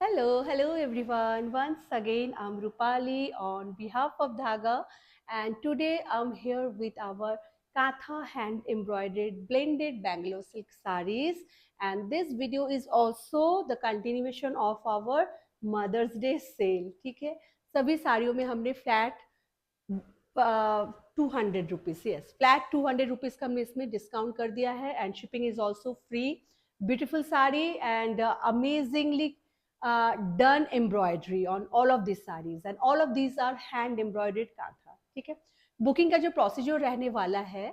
Hello everyone. Once again, I'm Rupali on behalf of Dhaga, and today I'm here with our Katha hand embroidered blended Bangalore silk sarees. And this video is also the continuation of our Mother's Day sale. ठीक है, सभी साड़ियों में हमने flat 200 rupees, yes, flat 200 rupees का हमने इसमें discount कर दिया है and shipping is also free. Beautiful sari and amazingly done embroidery on all of these sarees and all of these are hand embroidered kantha. ठीक है, बुकिंग का जो प्रोसीजर रहने वाला है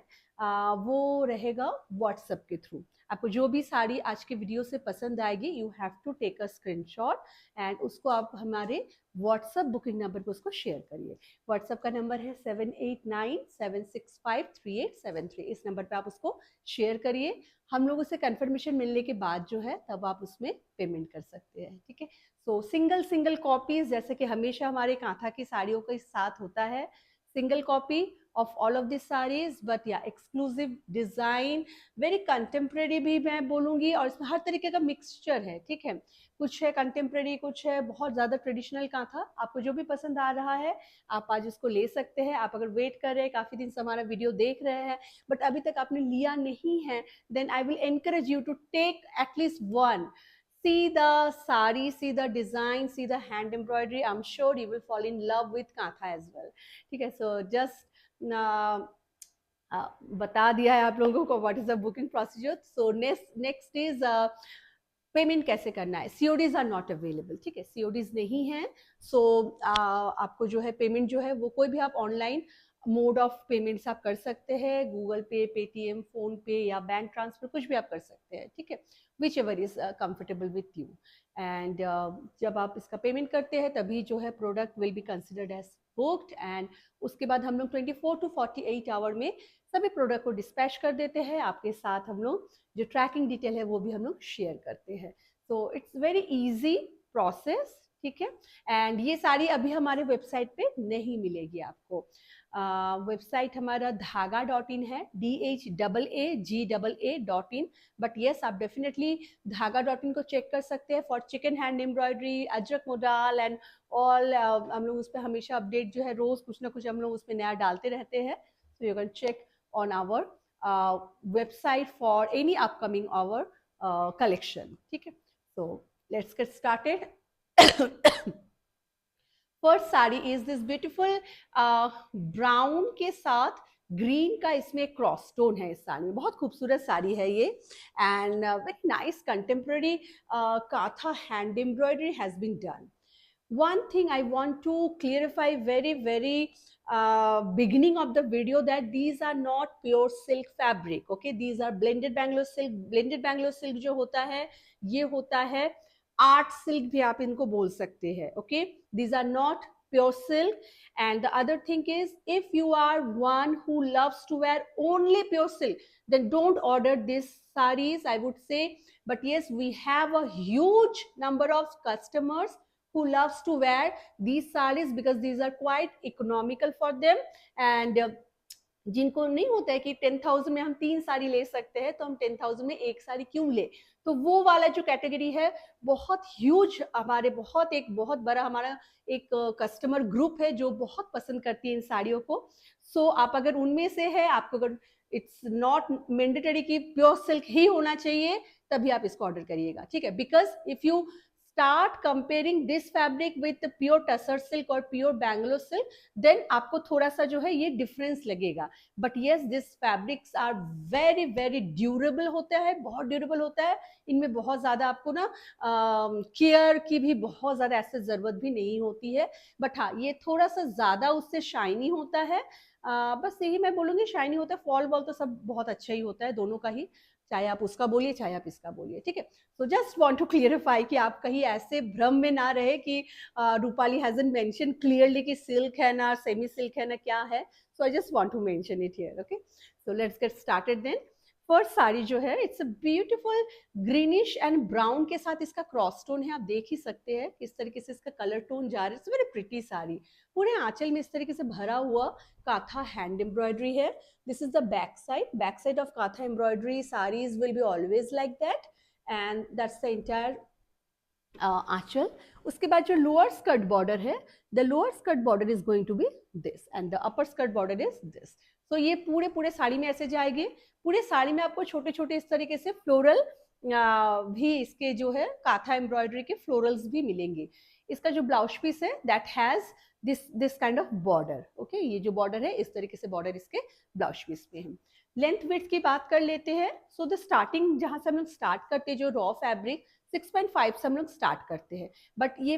वो रहेगा व्हाट्सएप के थ्रू. आपको जो भी साड़ी आज के वीडियो से पसंद आएगी you have to take a screenshot and उसको आप हमारे व्हाट्सएप बुकिंग नंबर पर उसको शेयर करिए. व्हाट्सएप का नंबर है 7897653873. इस नंबर पे आप उसको शेयर करिए. हम लोगों से कंफर्मेशन मिलने के बाद जो है तब आप उसमें पेमेंट कर सकते हैं. ठीक है, सो सिंगल कॉपीज जैसे कि हमेशा हमारे कांथा की साड़ियों के साथ होता है, single copy of all of these sarees, but yeah, exclusive design, very contemporary भी मैं बोलूँगी, और इसमें हर तरीके का मिक्सचर है. ठीक है, कुछ है कंटेम्प्रेरी, कुछ है बहुत ज़्यादा ट्रेडिशनल कांथा. आपको जो भी पसंद आ रहा है आप आज इसको ले सकते हैं. आप अगर वेट कर रहे हैं, काफ़ी दिन से हमारा वीडियो देख रहे हैं बट अभी तक आपने लिया नहीं है, then I will encourage you to take at least one. See the sari, see the design, see the hand embroidery. I'm sure you will fall in love with kantha as well. ठीक है, so just बता दिया है आप लोगों को what is the booking procedure. So next is payment कैसे करना है. सीओडीज आर नॉट अवेलेबल. ठीक है, सीओडीज नहीं है. सो आपको जो है पेमेंट जो है वो कोई भी आप ऑनलाइन मोड ऑफ पेमेंट्स आप कर सकते हैं, गूगल पे, पेटीएम, फोन पे या बैंक ट्रांसफर, कुछ भी आप कर सकते हैं. ठीक है, whichever is comfortable with you. And जब आप इसका पेमेंट करते हैं तभी जो है product will be considered as booked and उसके बाद हम लोग 24 to 48 आवर में सभी प्रोडक्ट को डिस्पैच कर देते हैं. आपके साथ हम लोग जो ट्रैकिंग डिटेल है वो भी हम लोग शेयर करते हैं. So it's very easy process. ठीक है, एंड ये साड़ी अभी हमारे वेबसाइट पे नहीं मिलेगी आपको. वेबसाइट हमारा धागा.in है, DHAAGAA.in. बट येस, आप डेफिनेटली धागा.in को चेक कर सकते हैं for chicken hand embroidery, Ajrak modal and all. हम लोग उस पर हमेशा अपडेट जो है रोज कुछ ना कुछ हम लोग उसमें नया डालते रहते हैं. So you can check on our website for any upcoming our collection. ठीक है, so let's get started. First sari is this beautiful brown के साथ ग्रीन का इसमें क्रॉस स्टोन है. इस साड़ी में बहुत खूबसूरत साड़ी है ये and very nice contemporary kantha hand embroidery has been done. One thing I want to clarify very beginning of the video that these are not pure silk fabric. Okay, these are blended Bangalore silk. Blended Bangalore silk जो होता है ये होता है art silk भी आप इनको बोल सकते हैं. Okay, these are not pure silk. And the other thing is, if you are one who loves to wear only pure silk, then don't order these sarees, I would say. But yes, we have a huge number of customers who loves to wear these sarees because these are quite economical for them. And जिनको नहीं होता है कि 10,000 में हम 3 साड़ी ले सकते हैं तो हम 10,000 में एक साड़ी क्यों ले, तो वो वाला जो कैटेगरी है बहुत ह्यूज, हमारे बहुत बड़ा हमारा एक कस्टमर ग्रुप है जो बहुत पसंद करती है इन साड़ियों को. सो आप अगर उनमें से है, आपको अगर इट्स नॉट मैंडेटरी कि प्योर सिल्क ही होना चाहिए तभी आप इसको ऑर्डर करिएगा. ठीक है, because if you start comparing this fabric with the pure tussar silk or pure Bangalore silk, then आपको थोड़ा सा जो है ये डिफरेंस लगेगा. But yes, this fabrics are very durable होता है, बहुत ड्यूरेबल होता है. इनमें बहुत ज्यादा आपको ना केयर की भी बहुत ज्यादा ऐसे जरूरत भी नहीं होती है. बट हाँ, ये थोड़ा सा ज्यादा उससे शाइनी होता है. बस यही मैं बोलूंगी, शाइनी होता है. फॉल बॉल तो सब बहुत अच्छा ही होता है, दोनों का ही, चाहे आप उसका बोलिए चाहे आप इसका बोलिए. ठीक है, so just want to clarify कि आप कहीं ऐसे भ्रम में ना रहे कि रूपाली हैजंट मेंशन क्लियरली कि सिल्क है ना सेमी सिल्क है ना क्या है. So I just want to mention it here. Okay, so let's get started then. First sari जो है it's a beautiful greenish and brown के साथ इसका क्रॉस टोन है. आप देख ही सकते हैं किस तरीके से इसका कलर टोन जा रहा है. It's very pretty sari. पूरे आंचल में इस तरीके से भरा हुआ काथा हैंड एम्ब्रॉयडरी है. This is the back side. Back side of Katha embroidery sarees will be always like that, and that's the entire aanchal. उसके बाद जो लोअर स्कर्ट बॉर्डर है, the lower skirt border is going to be this and the upper skirt border is this. तो ये पूरे पूरे साड़ी में ऐसे जाएगी। पूरे साड़ी में आपको छोटे छोटे इस तरीके से फ्लोरल भी, इसके जो है काथा एम्ब्रॉयडरी के फ्लोरल्स भी मिलेंगे। इसका जो ब्लाउज पीस है that has this kind of border. Okay, ये जो बॉर्डर है इस तरीके से बॉर्डर इसके ब्लाउज पीस पे है। लेंथ विड्थ की बात कर लेते हैं। सो द स्टार्टिंग जहां से हम लोग स्टार्ट करते हैं, जो रॉ फैब्रिक 6.5 से हम लोग स्टार्ट करते हैं, बट ये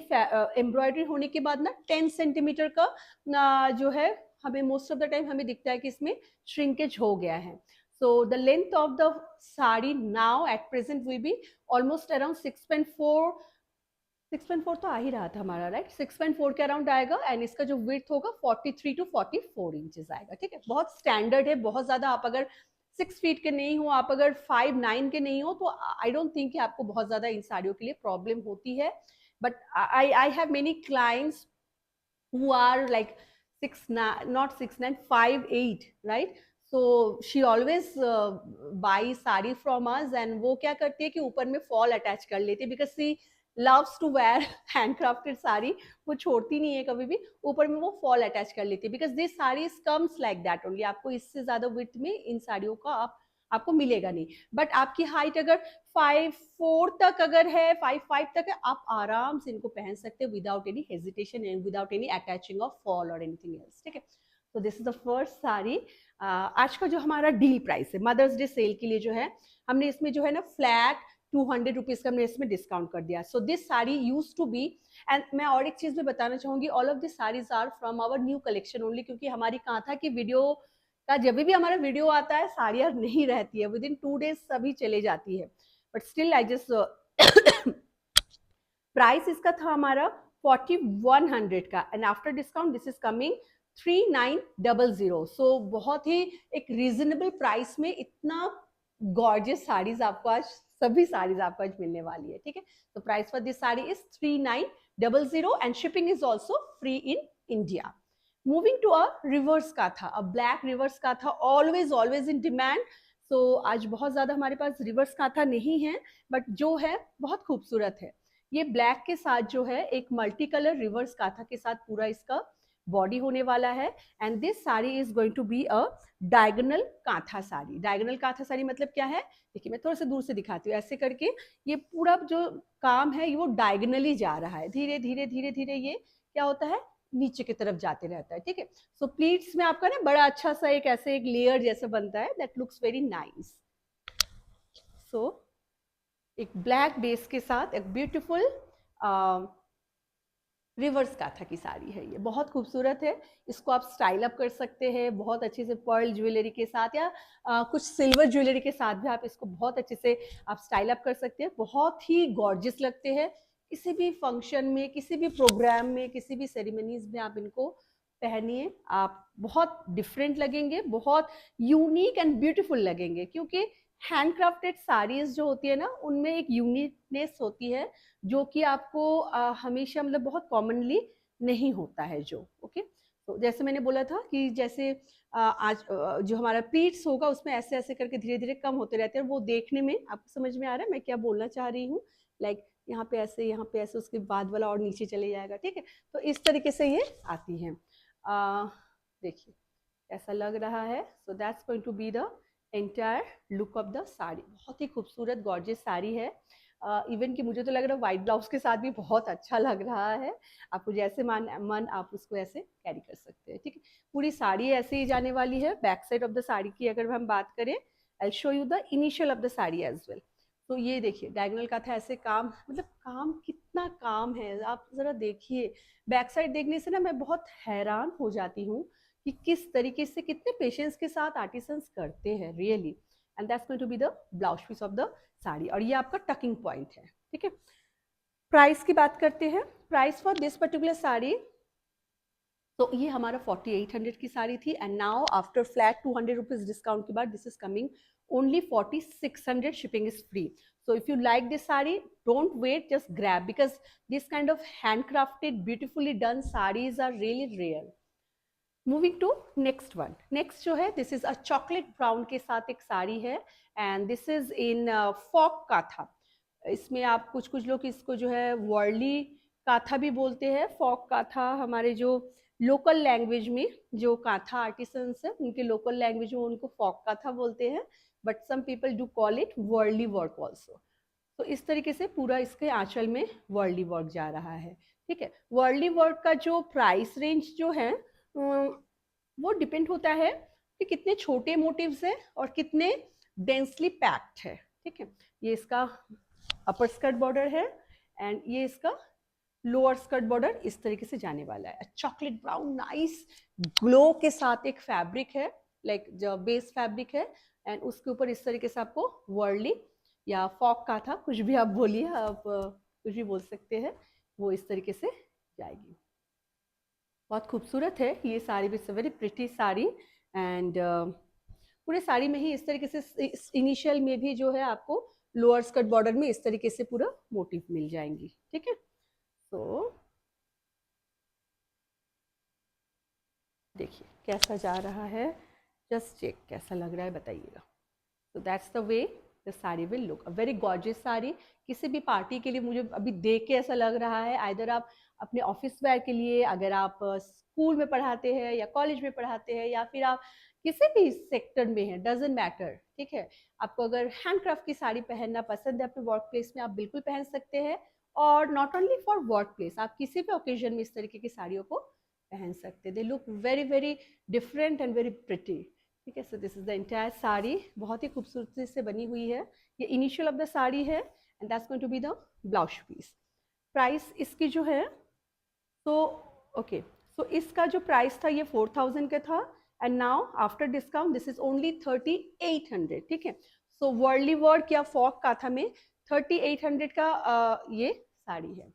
एम्ब्रॉयडरी होने के बाद ना 10 सेंटीमीटर का जो है हमें मोस्ट ऑफ द टाइम हमें दिखता है कि इसमें श्रिंकेज हो गया है। So the length of the sari now at present will be almost around 6.4। 6.4 तो आ ही रहा था हमारा, राइट? 6.4 के अराउंड आएगा एंड इसका जो विड्थ होगा 43 टू 44 इंचेस आएगा। ठीक है, बहुत स्टैंडर्ड है। बहुत ज्यादा आप अगर 6 फीट के नहीं हो, आप अगर 5'9" के नहीं हो, तो आई डोंट थिंक कि आपको बहुत ज्यादा इन साड़ियों के लिए प्रॉब्लम होती है। But I have many clients who are like 6'9", not 6'9", 5'8", right? So she always buy sari from us and वो क्या करती है कि ऊपर में फॉल अटैच कर लेती है, because she loves to wear handcrafted sari. वो छोड़ती नहीं है कभी भी, ऊपर में वो फॉल अटैच कर लेती है, because this sarees comes like that only। आपको इससे ज्यादा विड्थ में इन साड़ियों का आपको मिलेगा नहीं। बट आपकी हाइट अगर 5'4" तक अगर है, 5'5" तक है, आप आराम से इनको पहन सकते हैं without any hesitation and without any attaching of fall और एनीथिंग एल्स। ठीक है, तो this is the first sari. आज का जो हमारा डील प्राइस है मदर्स डे सेल के लिए, जो है हमने इसमें जो है ना फ्लैट 200 रुपीज का हमने इसमें डिस्काउंट कर दिया। So this sari used to be, and मैं और एक चीज भी बताना चाहूंगी, all of this saris are from our new collection only, क्योंकि हमारी कांथा की वीडियो का जब भी हमारा वीडियो आता है साड़ियाँ नहीं रहती है, विद इन 2 days सभी चले जाती है। But still I just price इसका था हमारा 4100 का, and after discount this is coming 3900। सो बहुत ही एक रीजनेबल प्राइस में इतना गॉर्जियस साड़ीज आपको आज, सभी साड़ीज आपको आज मिलने वाली है। ठीक है, तो price for this sari is 3900 and shipping is also free in India. Moving to a reverse kantha, a black reverse kantha, always always in demand. So आज बहुत ज्यादा हमारे पास रिवर्स काथा नहीं है, बट जो है बहुत खूबसूरत है। ये ब्लैक के साथ जो है एक मल्टी कलर रिवर्स काथा के साथ पूरा इसका बॉडी होने वाला है, and this sari is going to be a diagonal kantha sari. Diagonal kantha sari मतलब क्या है, देखिए मैं थोड़ा सा दूर से दिखाती हूँ। ऐसे करके ये पूरा जो काम है वो डायगोनली जा रहा है, धीरे धीरे धीरे धीरे ये क्या होता है, नीचे की तरफ जाते रहता है। ठीक है, सो प्लीट्स में आपका ना बड़ा अच्छा सा एक ऐसे एक लेयर जैसा बनता है, दैट लुक्स वेरी नाइस। सो एक ब्लैक बेस के साथ एक ब्यूटीफुल रिवर्स काथा की साड़ी है। ये बहुत खूबसूरत है, इसको आप स्टाइल अप कर सकते हैं बहुत अच्छे से पर्ल ज्वेलरी के साथ, या कुछ सिल्वर ज्वेलरी के साथ भी आप इसको बहुत अच्छे से आप स्टाइल अप कर सकते हैं। बहुत ही गॉर्जियस लगते हैं, किसी भी फंक्शन में, किसी भी प्रोग्राम में, किसी भी सेरेमनीज में आप इनको पहनिए, आप बहुत डिफरेंट लगेंगे, बहुत यूनिक एंड ब्यूटीफुल लगेंगे, क्योंकि हैंडक्राफ्टेड साड़ीज जो होती है ना, उनमें एक यूनिकनेस होती है जो कि आपको हमेशा मतलब बहुत कॉमनली नहीं होता है जो। ओके, तो जैसे मैंने बोला था कि जैसे आज जो हमारा प्लीट्स होगा उसमें ऐसे ऐसे करके धीरे धीरे कम होते रहते हैं, और वो देखने में आपको समझ में आ रहा है मैं क्या बोलना चाह रही हूँ। लाइक यहाँ पे ऐसे, यहाँ पे ऐसे, उसके बाद वाला और नीचे चले जाएगा। ठीक है, तो इस तरीके से ये आती है। देखिए ऐसा लग रहा है। So that's going to be the entire look of the sari. बहुत ही खूबसूरत गॉर्जियस साड़ी है। इवन कि मुझे तो लग रहा है वाइट ब्लाउज के साथ भी बहुत अच्छा लग रहा है। आपको जैसे मन आप उसको ऐसे कैरी कर सकते हैं। ठीक है, पूरी साड़ी ऐसे ही जाने वाली है। Back side of the sari की अगर हम बात करें, I show you the initial of the sari as well. तो ये देखिए डायगोनल का था ऐसे काम, मतलब काम कितना काम है आप जरा देखिए। बैक साइड देखने से ना मैं बहुत हैरान हो जाती हूँ कि किस तरीके से, कितने पेशेंस के साथ आर्टिसंस करते हैं really. And that's going to be the blouse piece of the sari, और ये आपका टकिंग पॉइंट है। ठीक है, प्राइस की बात करते हैं। Price for this particular sari, तो ये हमारा 4800 की साड़ी थी, and now after flat 200 rupees discount के बाद this is coming only 4600। Shipping is free. So if you like this saree, don't wait, just grab, because this kind of handcrafted beautifully done sarees are really rare. Moving to next one. Next जो है this is a chocolate brown के साथ एक साड़ी है, and this is in folk kantha. इसमें आप कुछ कुछ लोग इसको जो है वर्ली काथा भी बोलते हैं, फॉक काथा। हमारे जो लोकल लैंग्वेज में जो काथा आर्टिसंस है उनके लोकल लैंग्वेज में उनको फॉक काथा बोलते हैं, but some people do call it Warli work also. तो इस तरीके से पूरा इसके आंचल में वर्ली वर्क जा रहा है। ठीक है, वर्ली वर्क का जो प्राइस रेंज जो है वो डिपेंड होता है कि कितने छोटे मोटिव्स है और कितने डेंसली पैक्ड है। ठीक है, ये इसका अपर स्कर्ट बॉर्डर है एंड ये इसका लोअर स्कर्ट बॉर्डर इस तरीके से जाने वाला है। चॉकलेट ब्राउन नाइस ग्लो के साथ एक फैब्रिक है, लाइक जो बेस फैब्रिक है, एंड उसके ऊपर इस तरीके से आपको वर्ली या फॉक का था, कुछ भी आप बोलिए, आप कुछ भी बोल सकते हैं, वो इस तरीके से जाएगी। बहुत खूबसूरत है ये sari, it's a very pretty sari. एंड पूरे साड़ी में ही इस तरीके से इनिशियल में भी जो है आपको लोअर स्कर्ट बॉर्डर में इस तरीके से पूरा मोटिव मिल जाएंगी। ठीक है, तो देखिए कैसा जा रहा है, जस्ट चेक कैसा लग रहा है बताइएगा। तो that's the way the sari will look, a very gorgeous sari. किसी भी पार्टी के लिए मुझे अभी देख के ऐसा लग रहा है, आइदर आप अपने ऑफिस वेयर के लिए, अगर आप स्कूल में पढ़ाते हैं या कॉलेज में पढ़ाते हैं या फिर आप किसी भी सेक्टर में है, डजेंट मैटर। ठीक है, आपको अगर हैंडक्राफ्ट की साड़ी पहनना पसंद है अपने वर्क प्लेस में, आप बिल्कुल पहन सकते हैं। और not only for work place, आप किसी भी ओकेजन में इस तरीके की साड़ियों को पहन सकते हैं। They look very very different and very pretty. ठीक है, so this is the entire sari, बहुत ही खूबसूरती से बनी हुई है। ये इनिशियल ऑफ द साड़ी है and that's going to be the blouse piece. Price इसकी जो है, तो ओके, सो इसका जो प्राइस था ये 4000 का था, and now after discount this is only 3800। ठीक है, सो वर्ली वर्क या फॉक काथा में 3800 का ये साड़ी है।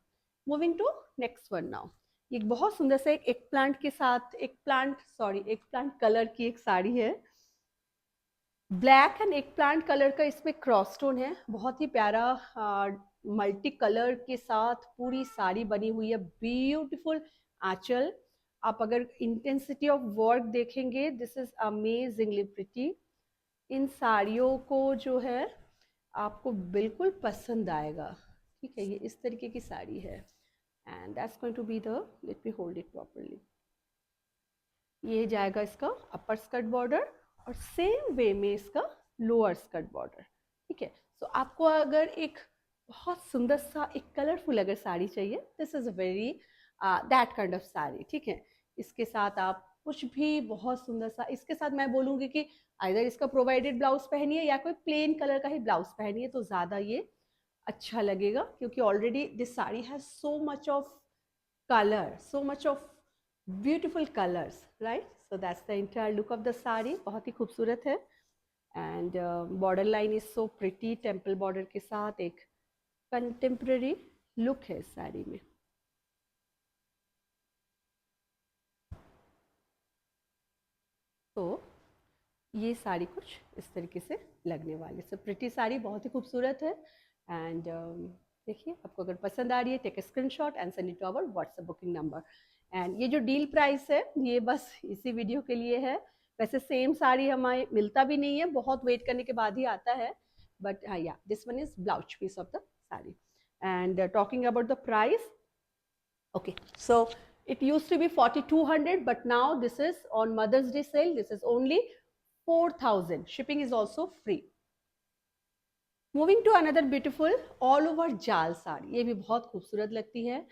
Moving to next one now, ये बहुत सुंदर से एक प्लांट के साथ, एक प्लांट कलर की एक साड़ी है। ब्लैक एंड एक प्लांट कलर का इसमें क्रॉस स्टोन है, बहुत ही प्यारा मल्टी कलर के साथ पूरी साड़ी बनी हुई है, ब्यूटीफुल आंचल। आप अगर इंटेंसिटी ऑफ वर्क देखेंगे, दिस इज अमेजिंगली प्रिटी। इन साड़ियों को जो है आपको बिल्कुल पसंद आएगा। ठीक है, ये इस तरीके की साड़ी है and that's going to be the, let me hold it properly, ये जाएगा इसका अपर स्कर्ट बॉर्डर और सेम वे में इसका लोअर स्कर्ट बॉर्डर। ठीक है, सो आपको अगर एक बहुत सुंदर सा एक कलरफुल अगर साड़ी चाहिए, this is a very that kind of sari. ठीक है, इसके साथ आप कुछ भी बहुत सुंदर सा, इसके साथ मैं बोलूँगी कि आइदर इसका प्रोवाइडेड ब्लाउज पहनिए या कोई प्लेन कलर का ही ब्लाउज पहनिए तो ज़्यादा ये अच्छा लगेगा, क्योंकि already this sari has so much of color, so much of beautiful colors, right? So that's the entire look of the sari, बहुत ही खूबसूरत है। And border line is so pretty, temple border के साथ एक कंटेम्प्रेरी लुक है इस साड़ी में। तो ये साड़ी कुछ इस तरीके से लगने वाली, सो प्रिटी साड़ी, बहुत ही खूबसूरत है। एंड देखिए, आपको अगर पसंद आ रही है, take a screenshot and send it to our WhatsApp booking number. And ये जो डील प्राइस है ये बस इसी वीडियो के लिए है। वैसे सेम साड़ी हमारे मिलता भी नहीं है, बहुत वेट करने के बाद ही आता है, बट हाँ yeah this one is blouse piece of the sari. And talking about the price, okay, so it used to be 4200, but now this is on Mother's Day sale, this is only 4000, shipping is also free। Moving to another beautiful all over jaal sari, ये भी बहुत खूबसूरत लगती है।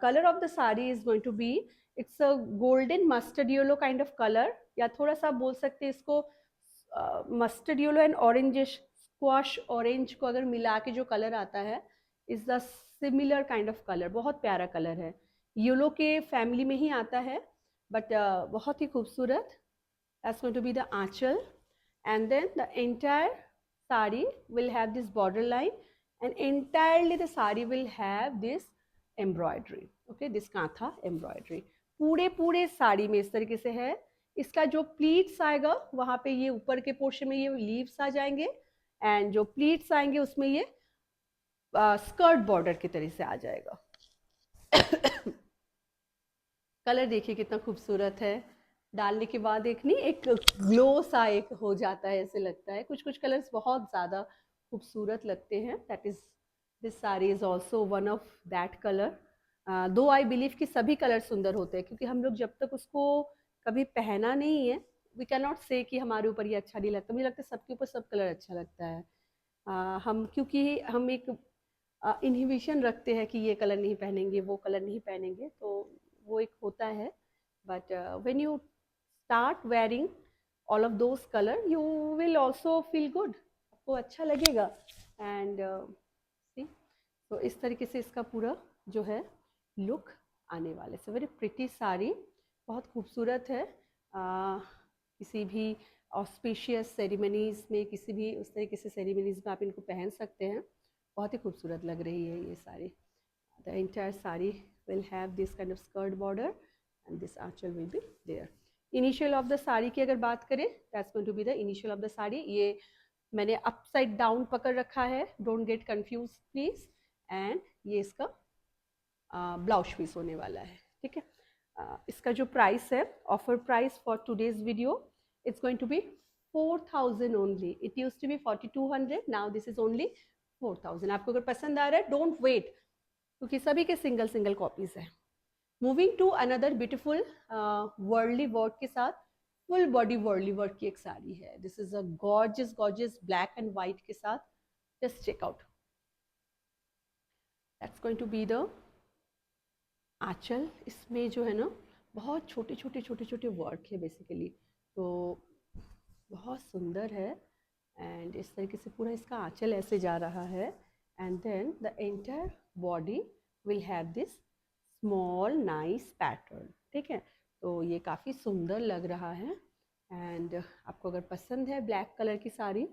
Colour of the sari is going to be, it's a golden mustard yellow kind of colour, या थोड़ा सा बोल सकते हैं इसको mustard yellow and orangish, squash orange को अगर मिला के जो कलर आता है, is the similar kind of colour, बहुत प्यारा कलर है, येलो के फैमिली में ही आता है, बट बहुत ही खूबसूरत। That's going to be the aanchal, and then the entire sari will have this border line, and entirely the sari will have this embroidery, okay, this kantha embroidery पूरे पूरे साड़ी में इस तरीके से है। इसका जो प्लीट्स आएगा वहां पे ये ऊपर के पोर्शन में ये लीव्स आ जाएंगे, एंड जो प्लीट्स आएंगे उसमें ये स्कर्ट बॉर्डर की तरह से आ जाएगा। कलर देखिए कितना खूबसूरत है, डालने के बाद एक नहीं, एक ग्लो सा एक हो जाता है, ऐसे लगता है। कुछ कुछ कलर्स बहुत ज़्यादा खूबसूरत लगते हैं, that is this sari is also one of that colour. दो आई बिलीव कि सभी कलर सुंदर होते हैं, क्योंकि हम लोग जब तक उसको कभी पहना नहीं है, वी कैन नॉट से कि हमारे ऊपर ये अच्छा नहीं लगता। मुझे लगता है सबके ऊपर सब कलर अच्छा लगता है। हम क्योंकि हम एक इनहिबिशन रखते हैं कि ये कलर नहीं पहनेंगे, वो कलर नहीं पहनेंगे, तो वो एक होता है। But when you start wearing all of those colour, you will also feel good, आपको अच्छा लगेगा। एंड सी, तो इस तरीके से इसका पूरा जो है लुक आने वाले से। वेरी प्रिटी साड़ी, बहुत खूबसूरत है। किसी भी ऑस्पिशियस सेरेमनीज में, किसी भी उस तरीके से सेरेमनीज में आप इनको पहन सकते हैं। बहुत ही खूबसूरत लग रही है ये sari. The entire sari will have this kind of skirt border and this aanchal will be there. Initial of the sari की अगर बात करें, that's going to be the initial of the sari. ये मैंने अपसाइड डाउन पकड़ रखा है, don't get confuse please. And ये इसका ब्लाउज पीस होने वाला है, ठीक है। इसका जो प्राइस है, offer price for today's video, it's going to be 4000 only. It used to be 4200, now this is only 4000। आपको अगर पसंद आ रहा है, डोंट वेट, क्योंकि सभी के सिंगल सिंगल कॉपीज है। मूविंग टू अनदर ब्यूटीफुल वर्ल्डली वर्क के साथ, फुल बॉडी वर्ल्डली वर्क की एक साड़ी है। This is a gorgeous gorgeous black and white के साथ। Just check out, that's going to be the anchal. इसमें जो है ना, बहुत छोटे छोटे छोटे छोटे वर्क है बेसिकली, तो बहुत सुंदर है। एंड इस तरीके से पूरा इसका आंचल ऐसे जा रहा है। And then the entire body will have this small nice pattern, ठीक है। तो ये काफ़ी सुंदर लग रहा है। एंड आपको अगर पसंद है ब्लैक कलर की साड़ी,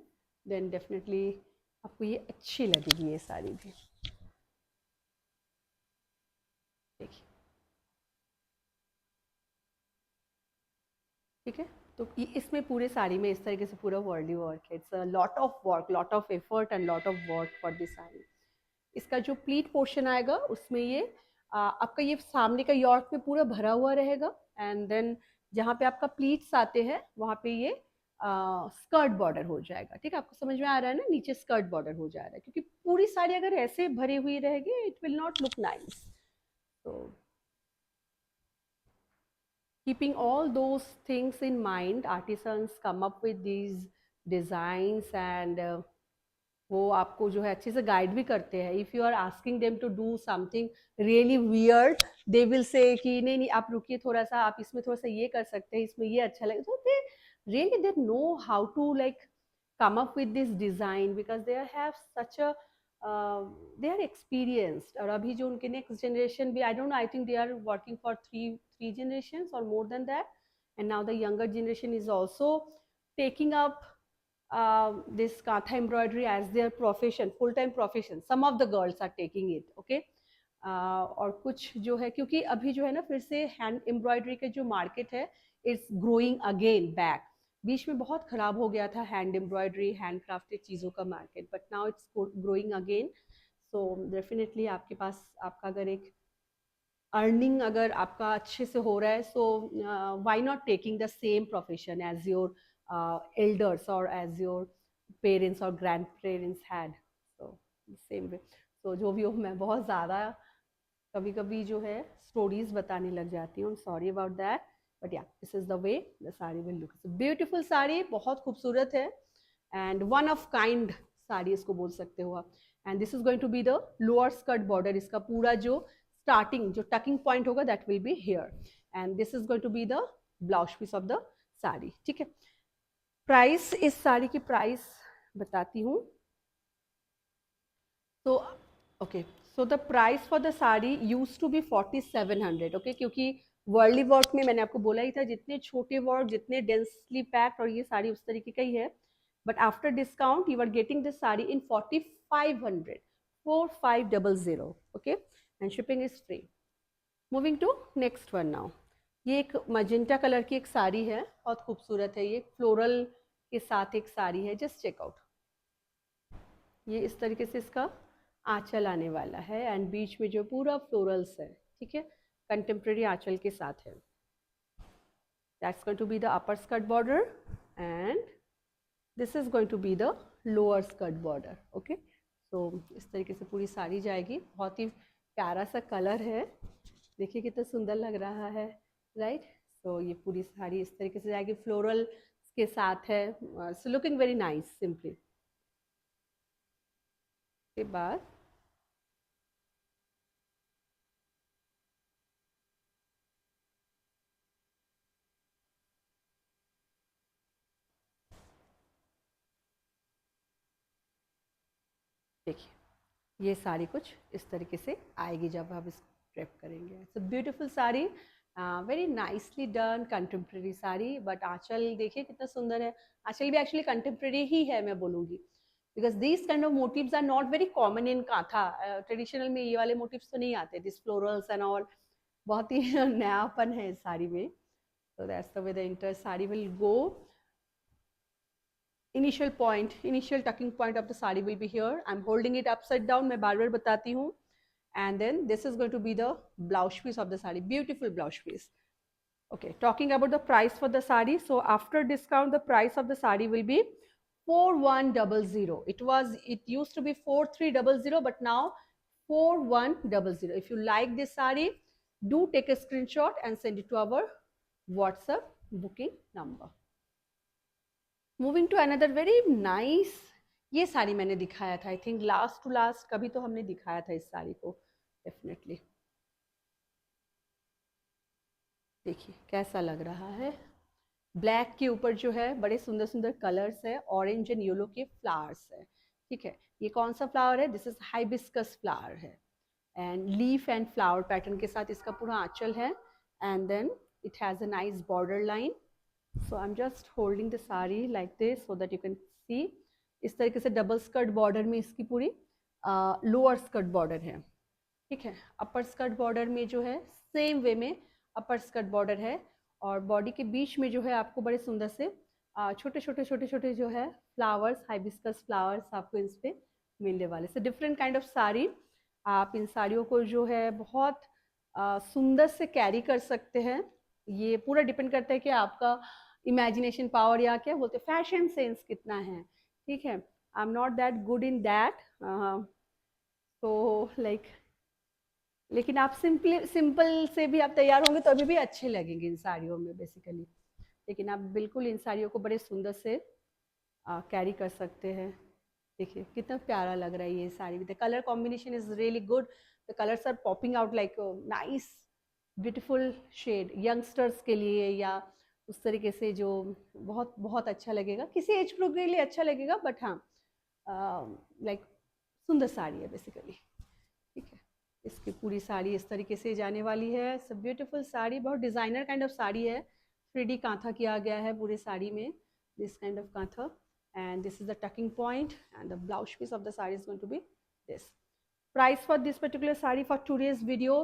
देन डेफिनेटली आपको ये अच्छी लगेगी ये साड़ी भी। देखिए, ठीक है। तो इसमें पूरे साड़ी में इस तरीके से पूरा वर्ल्डी वर्क है। It's a lot of work, lot of effort and lot of work for this sari. इसका जो प्लीट पोर्शन आएगा, उसमें ये आपका ये सामने का यॉर्क में पूरा भरा हुआ रहेगा। एंड देन जहाँ पे आपका प्लीट्स आते हैं, वहाँ पे ये स्कर्ट बॉर्डर हो जाएगा, ठीक है। आपको समझ में आ रहा है ना, नीचे स्कर्ट बॉर्डर हो जा रहा है, क्योंकि पूरी साड़ी अगर ऐसे भरी हुई रहेगी, it will not look nice. तो keeping all those things in mind, artisans come up with these designs and वो आपको जो है अच्छे से गाइड भी करते हैं। If you are asking them to do something really weird, they will say कि नहीं नहीं आप रुकिए थोड़ा सा, आप इसमें थोड़ा सा ये कर सकते हैं, इसमें ये अच्छा लगे। तो they really they know how to like come up with this design because they have such a they are experienced। और अभी जो उनके नेक्स्ट जनरेशन भी, I don't know, I think they are working for three generations or more than that, and now the younger generation is also taking up this Katha embroidery as their profession, full time profession. Some of the girls are taking it, okay। और कुछ जो है, क्योंकि अभी जो है ना, फिर से हैंड एम्ब्रॉयडरी के जो मार्केट है, इट्स ग्रोइंग अगेन बैक। बीच में बहुत खराब हो गया था हैंड एम्ब्रॉयडरी, हैंड क्राफ्टेड चीज़ों का market, but now it's growing again. So definitely आपके पास, आपका अगर एक अर्निंग अगर आपका अच्छे से हो रहा है, so why not taking the same profession as your elders or as your parents or grandparents had, so same way। so जो भी हो, मैं बहुत ज़्यादा कभी कभी जो है स्टोरीज बताने लग जाती हूँ, sorry about that, but yeah this is the way the sari will look. Beautiful sari, बहुत खूबसूरत है and one of kind sari इसको बोल सकते हो आप। And this is going to be the lower skirt border. इसका पूरा जो स्टार्टिंग जो टकिंग पॉइंट होगा, that will be here. And this is going to be the blouse piece of the sari, ठीक है। प्राइस, इस साड़ी की प्राइस बताती हूँ। तो okay, so the price for the sari used to be 4700, okay. क्योंकि वर्ली वर्क में मैंने आपको बोला ही था, जितने छोटे वर्क, जितने डेंसली पैक्ड, और ये साड़ी उस तरीके का ही है। But after discount you are getting this sari in 4500, 4500, okay. And shipping is free. Moving to next one now. ये एक मजेंटा कलर की एक साड़ी है, बहुत खूबसूरत है। ये फ्लोरल के साथ एक साड़ी है, जस्ट चेक आउट। ये इस तरीके से इसका आंचल आने वाला है एंड बीच में जो पूरा फ्लोरल्स है, ठीक है, कंटेम्प्रेरी आंचल के साथ है। That's going to be the upper skirt border and this is going to be the lower skirt border, okay. तो इस तरीके से पूरी साड़ी जाएगी। बहुत ही प्यारा सा कलर है, देखिए कितना सुंदर लग रहा है, राइट। सो ये पूरी साड़ी इस तरीके से जाएगी, फ्लोरल के साथ है। So looking very nice simply. के बाद देखिए ये साड़ी कुछ इस तरीके से आएगी जब आप इस ड्रेप करेंगे। It's a beautiful sari, very nicely done contemporary sari. But आंचल देखिए कितना सुंदर है। आंचल भी एक्चुअली कंटेम्प्रेरी ही है मैं बोलूँगी, because these kind of motifs are not very common in kantha. Traditional में ये वाले मोटिव्स तो नहीं आते, दिस फ्लोरल्स एंड ऑल। बहुत ही नयापन है इस साड़ी में। So that's the way the entire sari will go. Initial tucking point of the sari will be here. I'm holding it upside down. मैं बार बार बताती हूँ. And then this is going to be the blouse piece of the sari. Beautiful blouse piece. Okay, talking about the price for the sari. So after discount, the price of the sari will be 4100. It used to be 4300, but now 4100. If you like this sari, do take a screenshot and send it to our WhatsApp booking number. Moving to another very nice, ये साड़ी मैंने दिखाया था, I think last to last कभी तो हमने दिखाया था इस साड़ी को डेफिनेटली। देखिए कैसा लग रहा है, ब्लैक के ऊपर जो है बड़े सुंदर सुंदर कलर्स है, ऑरेंज एंड येलो के फ्लावर्स है। ठीक है, ये कौन सा फ्लावर है? दिस इज हाइबिस्कस फ्लावर है, and leaf and flower pattern के साथ इसका पूरा आंचल है, and then it has a nice border line. So I am just holding the sari like this so that you can see. इस तरीके से डबल स्कर्ट बॉर्डर में इसकी पूरी लोअर स्कर्ट बॉर्डर है। ठीक है, अपर स्कर्ट बॉर्डर में जो है सेम वे में अपर स्कर्ट बॉर्डर है, और बॉडी के बीच में जो है आपको बड़े सुंदर से छोटे छोटे छोटे छोटे जो है फ्लावर्स, हाइबिस्कस फ्लावर्स आपको इस पे मिलने वाले। So different kind of sari, आप इन साड़ियों को जो है बहुत सुंदर से कैरी कर सकते हैं। ये पूरा डिपेंड करता है कि आपका इमेजिनेशन पावर या क्या बोलते हैं फैशन सेंस कितना है। ठीक है, I am not that good in that, तो लाइक, लेकिन आप सिंपल से भी आप तैयार होंगे तो अभी भी अच्छे लगेंगे इन साड़ियों में बेसिकली। लेकिन आप बिल्कुल इन साड़ियों को बड़े सुंदर से कैरी कर सकते हैं। देखिए कितना प्यारा लग रहा है ये sari, with the colour combination is really good. The colours are popping out like nice beautiful shade, youngsters के लिए या उस तरीके से जो बहुत बहुत अच्छा लगेगा, किसी एज ग्रुप के लिए अच्छा लगेगा, बट हाँ लाइक सुंदर साड़ी है बेसिकली। ठीक है, इसकी पूरी साड़ी इस तरीके से जाने वाली है। सब ब्यूटीफुल साड़ी, बहुत डिज़ाइनर काइंड ऑफ साड़ी है, 3D कांथा किया गया है पूरे साड़ी में, this kind of kantha, and this is the tucking point, and the blouse piece of the saree is going to be this. Price for this particular saree for today's video,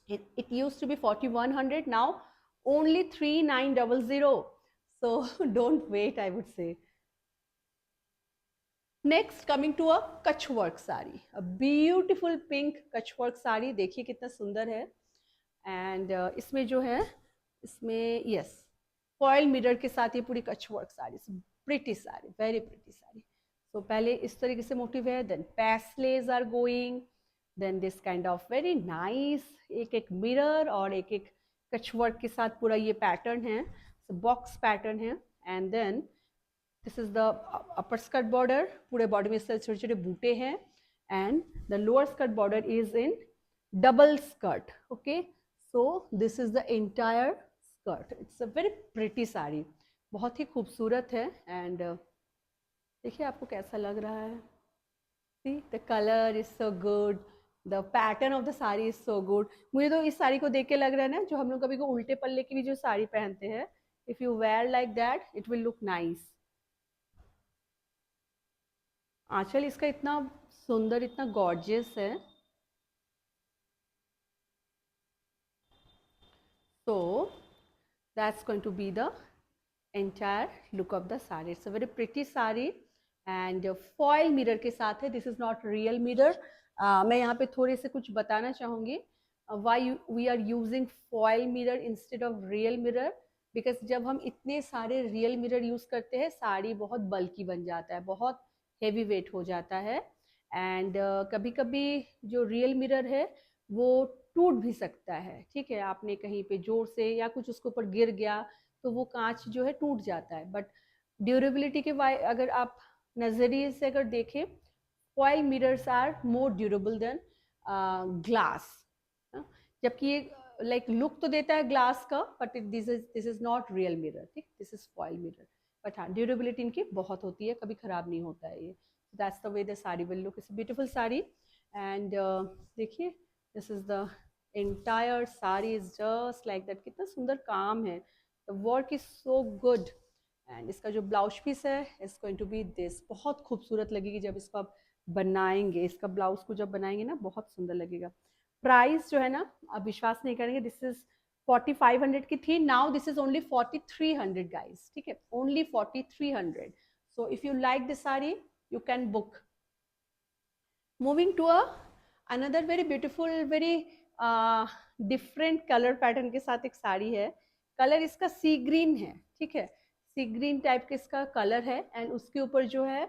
it used to be 4100, now only 3900. So don't wait, I would say. Next, coming to a Kutch work sari, a beautiful pink Kutch work sari, देखिए कितना सुंदर है। And इसमें जो है, इसमें yes foil mirror के साथ ये पूरी Kutch work sari, pretty sari, very pretty sari. तो पहले इस तरीके से मोटिव है, then paisleys are going, then this kind of very nice, एक एक मिरर और एक एक कच्छ वर्क के साथ पूरा ये पैटर्न है, बॉक्स पैटर्न है। And then this is the upper skirt border, पूरे बॉडी में इस तरह छोटे छोटे बूटे हैं, and the lower skirt border is in double skirt. Okay, so this is the entire skirt. It's a very pretty sari, बहुत ही खूबसूरत है। एंड देखिए आपको कैसा लग रहा है, see the colour is so good, the pattern of the sari is so good. मुझे तो इस साड़ी को देख के लग रहा है ना, जो हम लोग कभी को उल्टे पल्ले की भी जो साड़ी पहनते हैं, if you wear like that it will look nice. आंचल इसका इतना सुंदर, इतना गॉर्जियस है। So that's going to be the entire look of the saree. It's a very pretty saree and foil mirror के साथ है। This is not real mirror. मैं यहाँ पे थोड़े से कुछ बताना चाहूँगी, why we are using foil mirror instead of real mirror, because जब हम इतने सारे रियल मिरर यूज़ करते हैं साड़ी बहुत बल्की बन जाता है, बहुत हेवी वेट हो जाता है। एंड कभी कभी जो रियल मिरर है वो टूट भी सकता है, ठीक है, आपने कहीं पे जोर से या कुछ उसके ऊपर गिर गया तो वो कांच जो है टूट जाता है। बट ड्यूरेबिलिटी के वाई अगर आप नज़रिए से अगर देखें, foil mirrors are more durable than glass. जबकि ये लाइक लुक तो देता है ग्लास का, but this is not real mirror, ठीक, this is foil mirror. But हाँ, ड्यूरेबिलिटी इनकी बहुत होती है, कभी खराब नहीं होता है ये। That's the way the sari will look. It's beautiful sari. And देखिए, this is the entire sari is just like that. कितना सुंदर काम है, the work is so good. And इसका जो ब्लाउज पीस है is going to be this. बहुत खूबसूरत लगेगी जब इसको आप बनाएंगे, इसका ब्लाउज को जब बनाएंगे ना बहुत सुंदर लगेगा। प्राइस जो है ना, आप विश्वास नहीं करेंगे, दिस इज 4500 की थी, now this is only 4300 guys, ठीक है, only 4300। So if you like this sari you can book. Moving to another very beautiful, very different colour pattern के साथ एक साड़ी है। कलर इसका सी ग्रीन है, ठीक है, सी ग्रीन टाइप के इसका कलर है। एंड उसके ऊपर जो है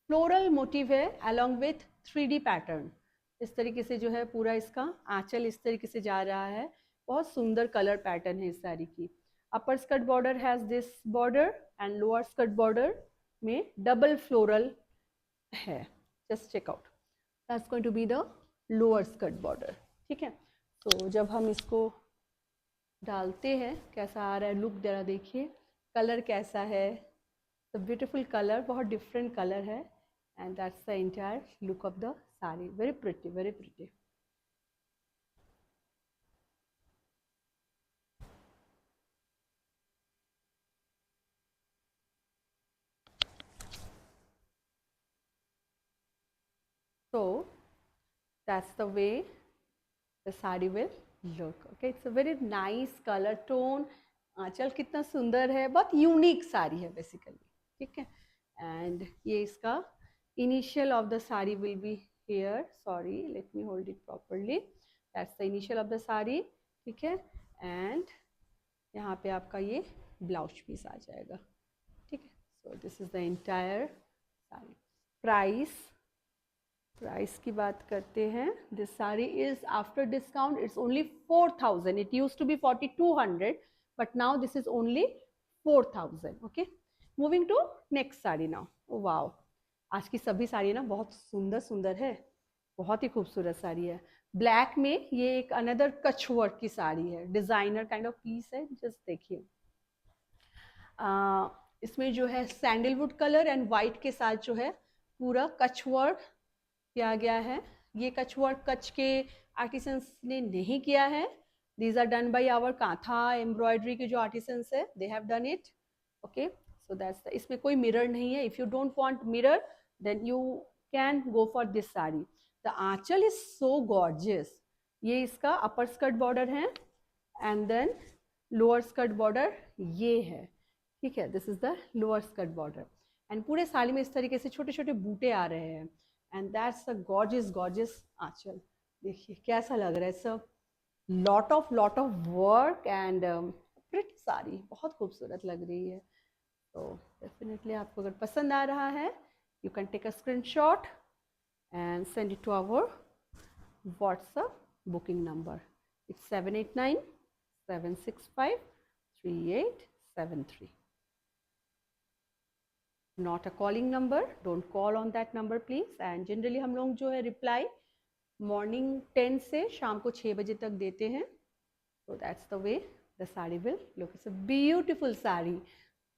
फ्लोरल मोटिव है अलोंग विथ 3D पैटर्न। इस तरीके से जो है पूरा इसका आंचल इस तरीके से जा रहा है। बहुत सुंदर कलर पैटर्न है इस साड़ी की। Upper skirt border has this border and lower skirt border में डबल फ्लोरल है। Just check out, that's going to be the lower skirt border, ठीक है। तो जब हम इसको डालते हैं कैसा आ रहा है लुक, जरा देखिए कलर कैसा है। द ब्यूटीफुल कलर, बहुत डिफरेंट कलर है। And that's the entire look of the sari. Very pretty, very pretty. So that's the way the sari will look. Okay, it's a very nice color tone. आंचल कितना सुंदर है, बहुत unique sari है basically, ठीक है। And ये इसका initial of the sari will be here. Sorry, late me hold it properly. That's the initial of the sari, ठीक है। एंड यहाँ पे आपका ये ब्लाउज पीस आ जाएगा, ठीक है। So this is the entire sari. Price, price की बात करते हैं। This sari is after discount it's only 4000। It used to be 4200 but now this is only 4000। Okay, moving to next sari now. Oh wow, आज की सभी साड़ी ना बहुत सुंदर सुंदर है, बहुत ही खूबसूरत साड़ी है। ब्लैक में ये एक अनदर कच्छ वर्क की साड़ी है, डिजाइनर काइंड ऑफ पीस है। जस्ट देखिए, इसमें जो है सैंडलवुड कलर एंड वाइट के साथ जो है पूरा कच्छ वर्क किया गया है। ये कच्छ वर्क कच्छ के आर्टिसंस ने नहीं किया है। These are done by our kantha embroidery के जो आर्टिसंस है, they have done it. Okay, so that's the. इसमें कोई मिरर नहीं है। If you don't want mirror then you can go for this sari. The aanchal is so gorgeous. ये इसका upper skirt border है and then lower skirt border ये है, ठीक है। This is the lower skirt border and पूरे साड़ी में इस तरीके से छोटे छोटे बूटे आ रहे हैं। And that's a gorgeous gorgeous aanchal. देखिए कैसा लग रहा है, सब lot of work and pretty sari, बहुत खूबसूरत लग रही है। तो डेफिनेटली आपको अगर पसंद आ रहा है you can take a screenshot and send it to our WhatsApp booking number. It's 789-765-3873। Not a calling number, don't call on that number please. And generally हम लोग जो है रिप्लाई मॉर्निंग 10 से शाम को 6 बजे तक देते हैं। तो that's the way the sari will look. It's a beautiful sari,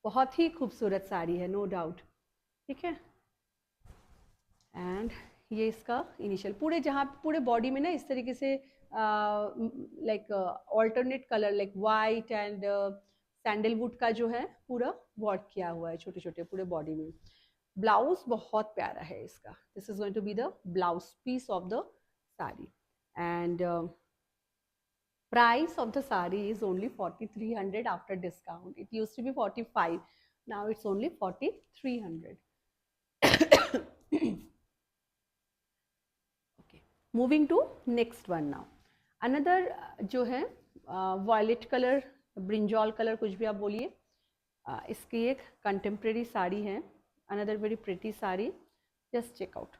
बहुत ही खूबसूरत साड़ी है, नो डाउट, ठीक है। एंड ये इसका इनिशियल पूरे जहाँ पूरे बॉडी में ना इस तरीके से like alternate colour like white and sandalwood का जो है पूरा वर्क किया हुआ है छोटे छोटे पूरे बॉडी में। ब्लाउज बहुत प्यारा है इसका। This is going to be the blouse piece of the sari. And price of the sari is only 4300 after discount. It used to be 45, now it's only 4300. Okay, moving to next one now. Another जो है violet color, brinjal colour, कुछ भी आप बोलिए, इसकी एक contemporary sari है another very pretty sari. Just check out.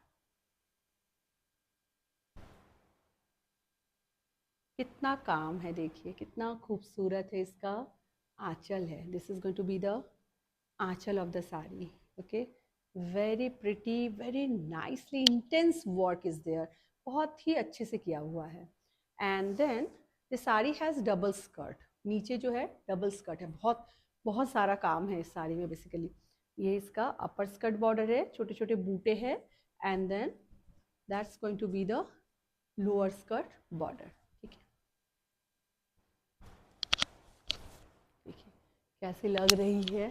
कितना काम है, देखिए कितना खूबसूरत है इसका आंचल है. This is going to be the aanchal of the sari. Okay, very pretty, very nicely intense work is there. बहुत ही अच्छे से किया हुआ है. And then the sari has double skirt. नीचे जो है डबल स्कर्ट है. बहुत बहुत सारा काम है इस साड़ी में बेसिकली. ये इसका अपर स्कर्ट बॉर्डर है, छोटे छोटे बूटे हैं. And then that's going to be the lower skirt border. ठीक है, देखिए कैसी लग रही है.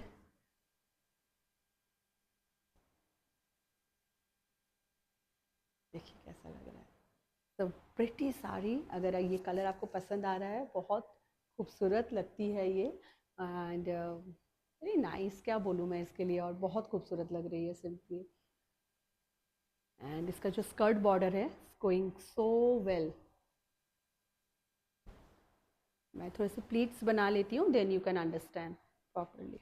देखिए कैसा लग रहा है. तो प्रिटी साड़ी. अगर ये कलर आपको पसंद आ रहा है, बहुत खूबसूरत लगती है ये. एंड वेरी नाइस, क्या बोलूँ मैं इसके लिए, और बहुत खूबसूरत लग रही है सिंपली. एंड इसका जो स्कर्ट बॉर्डर है, गोइंग सो वेल. मैं थोड़े से प्लीट्स बना लेती हूँ, then you can understand properly.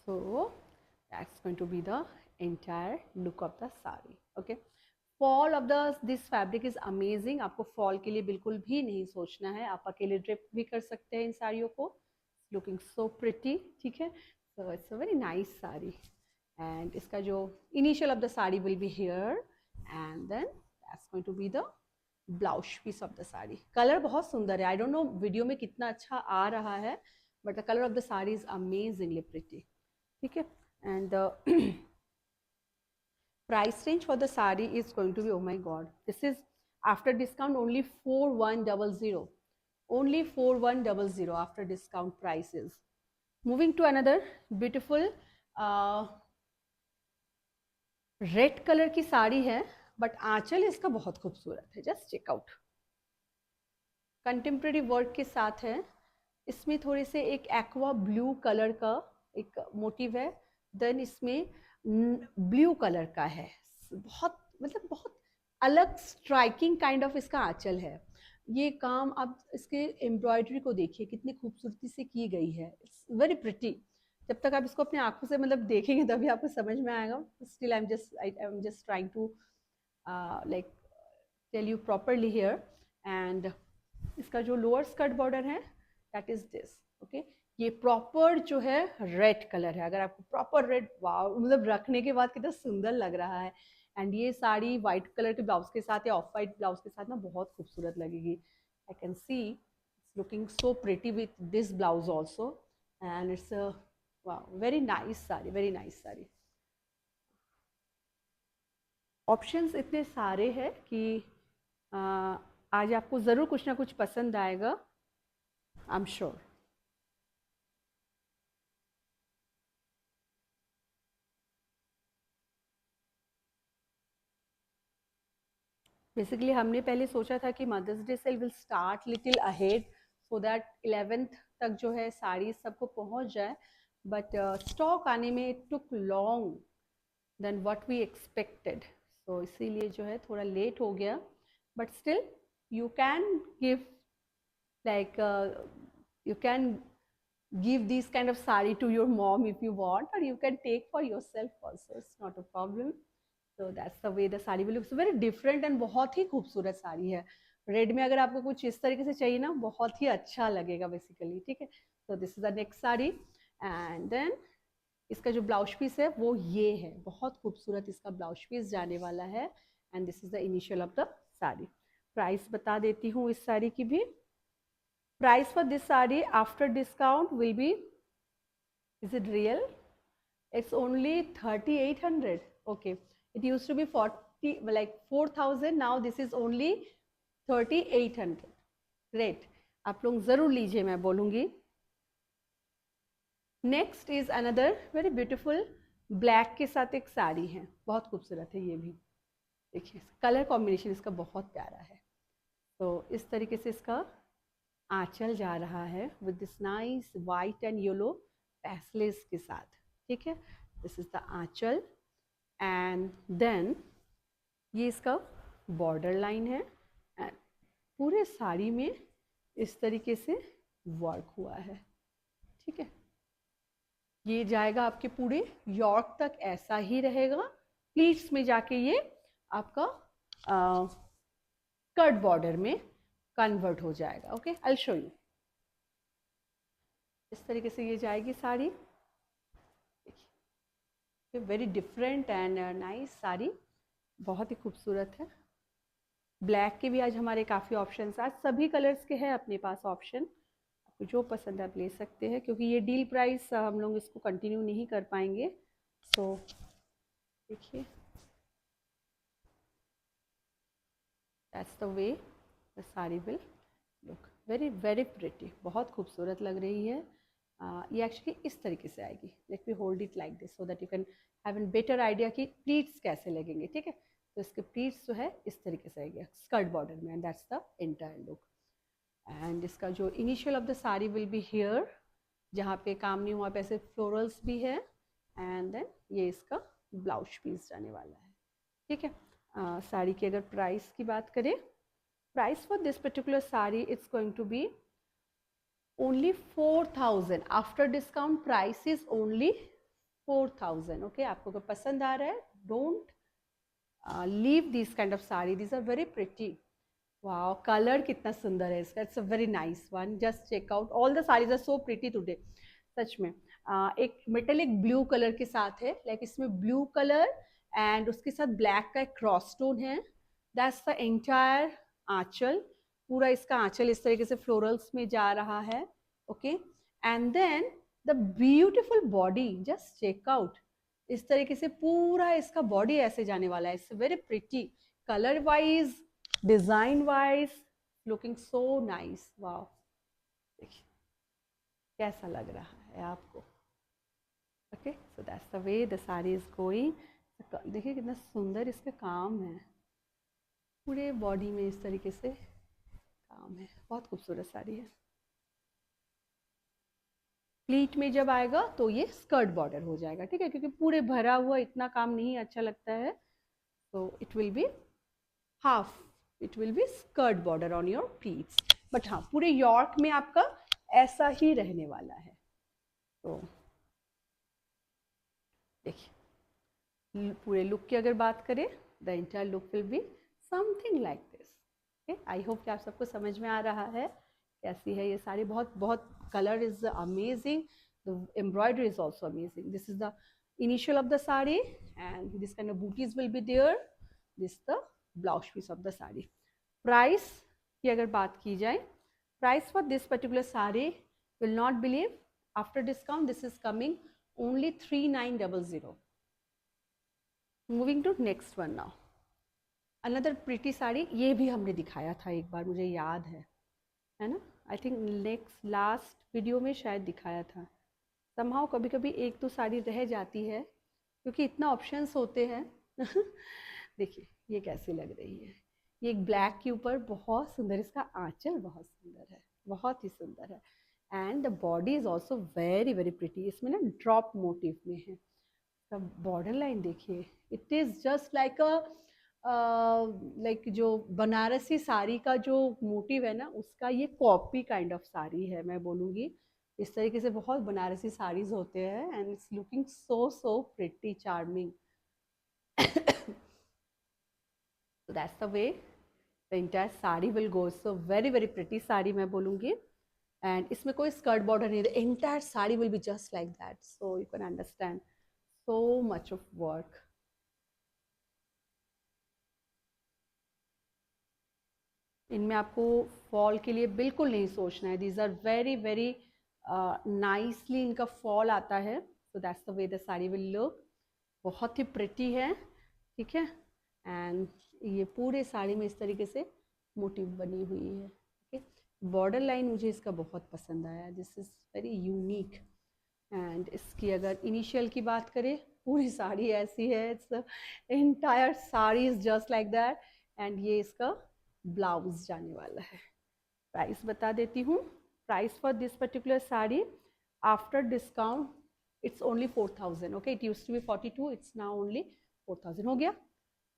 So that's going to be the entire look of the sari. Okay, fall of this fabric is amazing. आपको fall के लिए बिल्कुल भी नहीं सोचना है. आप अकेले ड्रिप भी कर सकते हैं इन साड़ियों को. Looking so pretty. ठीक है, so it's a very nice sari. And इसका जो initial of the sari will be here, and then that's going to be the blouse piece of the sari. Colour बहुत सुंदर है. I don't know वीडियो में कितना अच्छा आ रहा है, but the color of the sari is amazingly pretty. ठीक है. And the price range for the sari is going to be, oh my god, this is after discount only 4100. Only 4100 after discount prices. Moving to another beautiful red colour की साड़ी है, but आंचल इसका बहुत खूबसूरत है. Just check out. Contemporary work के साथ है. इसमें थोड़े से एक एक्वा ब्लू कलर का एक मोटिव है. देन इसमें ब्लू कलर का है. बहुत मतलब बहुत अलग स्ट्राइकिंग काइंड ऑफ इसका आंचल है. ये काम आप इसके एम्ब्रॉयडरी को देखिए कितनी खूबसूरती से की गई है. It's very pretty. जब तक आप इसको अपने आंखों से मतलब देखेंगे तभी आपको समझ में आएगा. Still I am just trying to like tell you properly here. And इसका जो लोअर स्कर्ट बॉर्डर है दैट इज दिस. ओके, ये प्रॉपर जो है रेड कलर है. अगर आपको प्रॉपर रेड, वाव, मतलब रखने के बाद कितना सुंदर लग रहा है. एंड ये साड़ी वाइट कलर के ब्लाउज के साथ या ऑफ वाइट ब्लाउज के साथ ना बहुत खूबसूरत लगेगी. I can see it's looking so pretty with this blouse also. And it's wow, very nice sari, very nice sari. Options इतने सारे हैं कि आज आपको ज़रूर कुछ ना कुछ पसंद आएगा, आई एम श्योर. बेसिकली हमने पहले सोचा था कि mother's day sale will start little ahead so that 11th तक जो है साड़ी सबको पहुंच जाए. बट स्टॉक आने में it took long then what we expected. So इसीलिए जो है थोड़ा लेट हो गया. But still you can give like you can give this kind of sari to your mom if you want, or you can take for yourself also. It's not a problem. So that's the way the sari will look. So very different and बहुत ही खूबसूरत साड़ी है. Red में अगर आपको कुछ इस तरीके से चाहिए ना, बहुत ही अच्छा लगेगा बेसिकली. ठीक है, तो this is the next sari. And then इसका जो ब्लाउज पीस है वो ये है. बहुत खूबसूरत इसका ब्लाउज पीस जाने वाला है. And this is the initial of the sari. Price बता देती हूँ इस साड़ी की भी. Price for this saree after discount will be, is it real? It's only 3800. Okay, it used to be 40 like 4000. Now this is only 3800. Great, आप लोग जरूर लीजिए, मैं बोलूँगी. Next is another very beautiful black के साथ एक साड़ी है. बहुत खूबसूरत है ये भी. देखिए कलर कॉम्बिनेशन इसका बहुत प्यारा है. तो इस तरीके से इसका आंचल जा रहा है with this nice white and yellow paisleys के साथ. ठीक है, this is the aanchal. And then ये इसका बॉर्डर लाइन है. एंड पूरे साड़ी में इस तरीके से वर्क हुआ है. ठीक है, ये जाएगा आपके पूरे यॉर्क तक, ऐसा ही रहेगा। प्लीट्स में जाके ये आपका स्कर्ट बॉर्डर में कन्वर्ट हो जाएगा। Okay, I show you. इस तरीके से ये जाएगी sari. Very different and nice sari, बहुत ही खूबसूरत है। ब्लैक के भी आज हमारे काफ़ी ऑप्शंस, आज सभी कलर्स के हैं अपने पास ऑप्शन। आपको जो पसंद है आप ले सकते हैं, क्योंकि ये डील प्राइस हम लोग इसको कंटिन्यू नहीं कर पाएंगे। सो देखिए, that's the way the sari will look. Very very pretty, बहुत खूबसूरत लग रही है। ये एक्चुअली इस तरीके से आएगी। Late me hold it like this so that you can have an better idea कि प्लीट्स कैसे लगेंगे। ठीक है, तो इसके प्लीट्स जो है इस तरीके से आएगी स्कर्ट बॉर्डर में, and that's the entire look. And इसका जो initial of the sari will be here, जहाँ पे काम नहीं हुआ पे ऐसे फ्लोरल्स भी है। एंड देन ये इसका ब्लाउज पीस जाने वाला है। ठीक है, साड़ी की अगर प्राइस की बात करें, price for this particular sari it's going to be only 4,000 after discount. Price is only 4,000। Okay, आपको अगर पसंद आ रहा है, don't leave this kind of sari, this are very pretty. Wow, colour कितना सुंदर है इसका, it's a very nice one. Just check out, all the saris are so pretty today, सच में। एक मेटेलिक ब्लू कलर के साथ है, लाइक इसमें ब्लू कलर एंड उसके साथ ब्लैक का एक क्रॉस स्टोन है। दैट्स द एंटायर आंचल, पूरा इसका आंचल इस तरीके से फ्लोरल्स में जा रहा है। Okay, and then the beautiful body, just check out, इस तरीके से पूरा इसका बॉडी ऐसे जाने वाला है। It's very pretty, colour wise, design wise, looking so nice. Wow, देखिए कैसा लग रहा है आपको। Okay, so that's the way the sari is going. देखिए कितना सुंदर इसका काम है, पूरे बॉडी में इस तरीके से काम है, बहुत खूबसूरत साड़ी है। प्लीट में जब आएगा तो ये स्कर्ट बॉर्डर हो जाएगा। ठीक है, क्योंकि पूरे भरा हुआ इतना काम नहीं अच्छा लगता है, तो it will be half, it will be skirt border on your pleats. But हाँ, पूरे यॉर्क में आपका ऐसा ही रहने वाला है। तो देखिए, पूरे लुक की अगर बात करें, the entire look will be something like this. Okay, I hope कि आप सबको समझ में आ रहा है कैसी है ये साड़ी। बहुत बहुत colour is amazing, the embroidery is also amazing. This is the initial of the sari and this kind of booties will be there. This the blouse piece of the sari. Price की अगर बात की जाए, price for this particular sari, will not believe, after discount this is coming only 3900. Moving to next one now, another pretty sari. ये भी हमने दिखाया था एक बार, मुझे याद है ना, I think next last video में शायद दिखाया था। समहाउ कभी कभी एक तो साड़ी रह जाती है, क्योंकि इतना ऑप्शंस होते हैं। देखिए ये कैसी लग रही है, ये एक ब्लैक के ऊपर, बहुत सुंदर, इसका आंचल बहुत सुंदर है, बहुत ही सुंदर है। And the body is also very very pretty, इसमें ना ड्रॉप मोटिव में है। बॉर्डर लाइन देखिए, it is just like a like जो बनारसी साड़ी का जो मोटिव है ना, उसका ये कॉपी काइंड ऑफ साड़ी है, मैं बोलूँगी। इस तरीके से बहुत बनारसी साड़ीज होते हैं, and it's looking so so pretty, charming. So that's the way the entire sari will go. So very very pretty sari मैं बोलूँगी, एंड इसमें कोई स्कर्ट बॉर्डर नहीं है। Entire sari will be just like that, so you can understand so much of work. इनमें आपको fall के लिए बिल्कुल नहीं सोचना है, these are very very nicely इनका फॉल आता है। So that's the way the sari will look, बहुत ही प्रिटी है। ठीक है, एंड ये पूरे साड़ी में इस तरीके से मोटिव बनी हुई है। ठीक है, बॉर्डर लाइन मुझे इसका बहुत पसंद आया, this is very unique. And इसकी अगर इनिशियल की बात करें, पूरी साड़ी ऐसी है, its entire sari is just like that. And ये इसका ब्लाउज जाने वाला है। प्राइस बता देती हूँ, price for this particular sari after discount it's only 4,000। Okay, it used to be 42, it's now only 4,000 हो गया।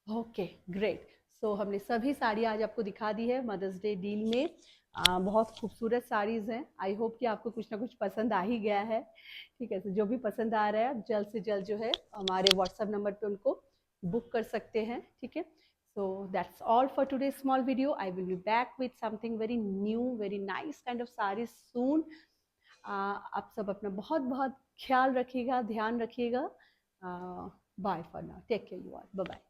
Okay, great. सो हमने सभी साड़ी आज आपको दिखा दी है मदर्स डे डील में। बहुत खूबसूरत साड़ीज़ हैं। आई होप कि आपको कुछ ना कुछ पसंद आ ही गया है। ठीक है, तो जो भी पसंद आ रहा है आप जल्द से जल्द जो है हमारे व्हाट्सएप नंबर पे उनको बुक कर सकते हैं। ठीक है, so that's all for today small video. I will be back with something very new, very nice kind of sari soon. आप सब अपना बहुत बहुत ख्याल रखिएगा, ध्यान रखिएगा। Bye for now, take care you all, bye bye.